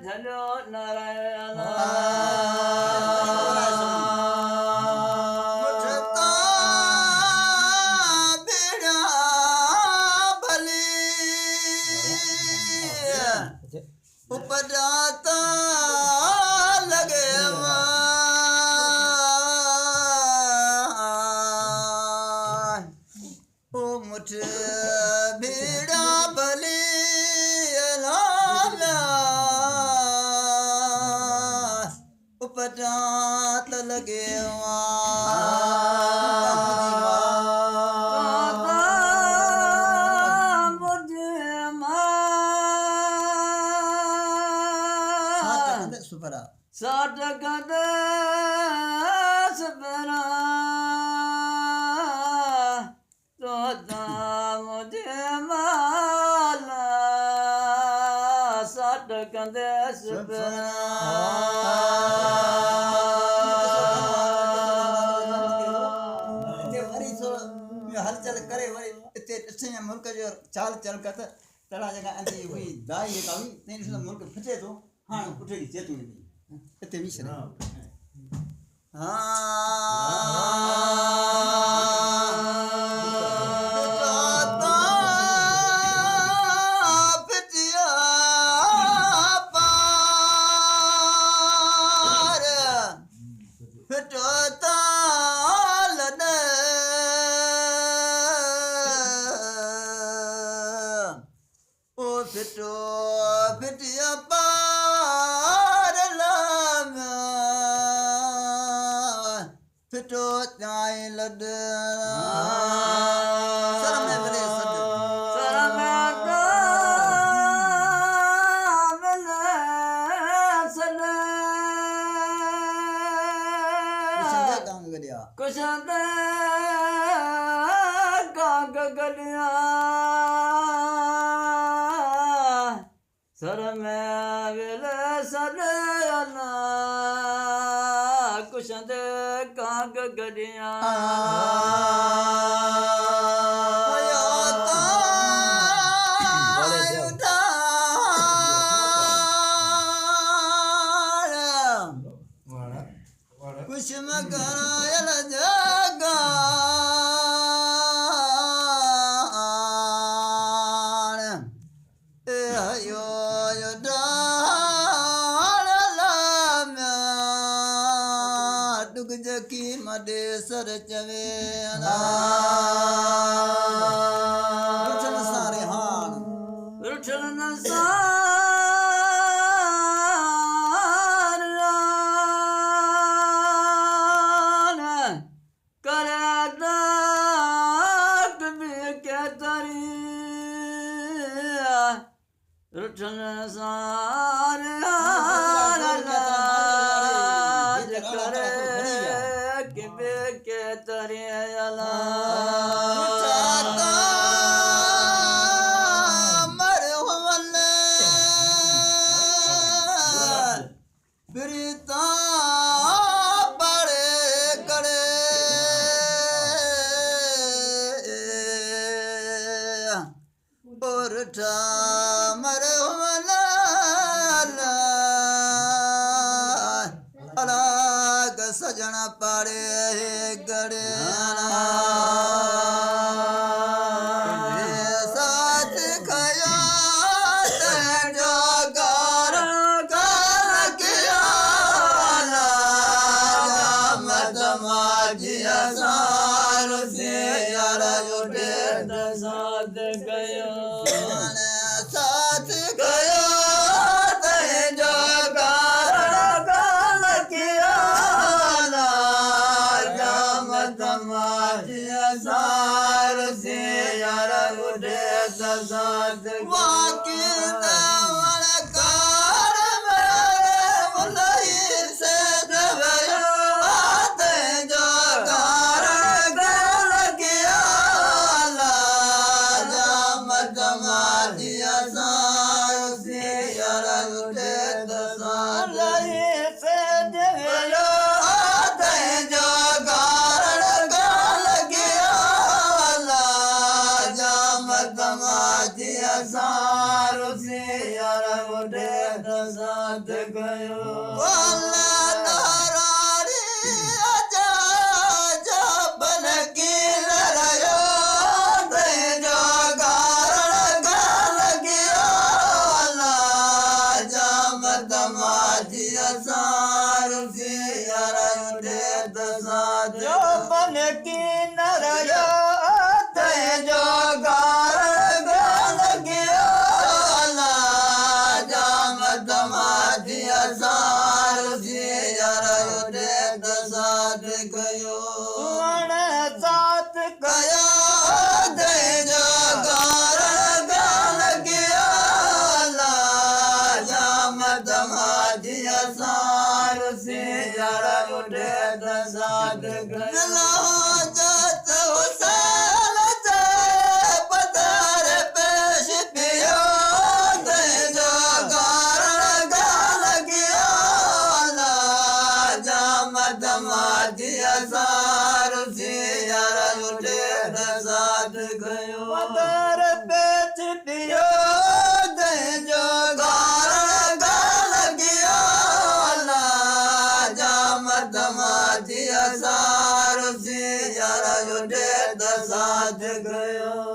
धलो नारायण मुझका बेड़ा भली उपजाता लगे ओ मुझ बेड़ा भली उपजात लगे साठ गद सपना तोता मुझे माला साठ गद सपना हलचल करे वरी इते ॾिसण मुल्क जो चाल चल कत तड़ा जगह अंदी हुई दाई जेका हुई तैं ॾिसो मुल्क फिटे थो हाणे पुठे जी चेतूं इते भी छॾे फिटो फिटिया पार लामा फिटो चाय लद सर में बले सद सर में तो बले सद कुशद कांग गलिया सर में विले सदना कुशद कांग गलिया कुछ मगरायल जगा जकी मडे सर चवे रुठन सारे हान रुठन सारान करे दाक भी के तरी रुठन सारे के तरियला मरहमल प्रीता बड़े करे और मरहमल अलग सजन पाड़े गड़े साथ खया जो गार किया मत माजिया सार से यार उठे साथ गयो साथ गयो जो सार से यार उठे साथ वाकी दवर कार मेरे मुलई से दवयो आते जो कार गल किया ला जामत माजिया सार से यार उठे साथ से दवयो आते जो कार गल किया ला जामत माजिया सार साथ गयो जो बन की नरयो ते जो गारण गाल गयो ला जाम तमाजी असार जी यार उठे दसात गयो वन साथ गयो ते जो गारण गाल गयो ला जाम तमाजी असार जी यार उठे दसात गयो जत हुसैन ते पतार पेश पियो ते जो गारण गाल गयो ला जाम तमाजी असार जी यार उठे दसात गयो पतार पेश पियो ते जो गारण गाल गयो ला जाम तमाजी असार जी यार उठे दसात गयो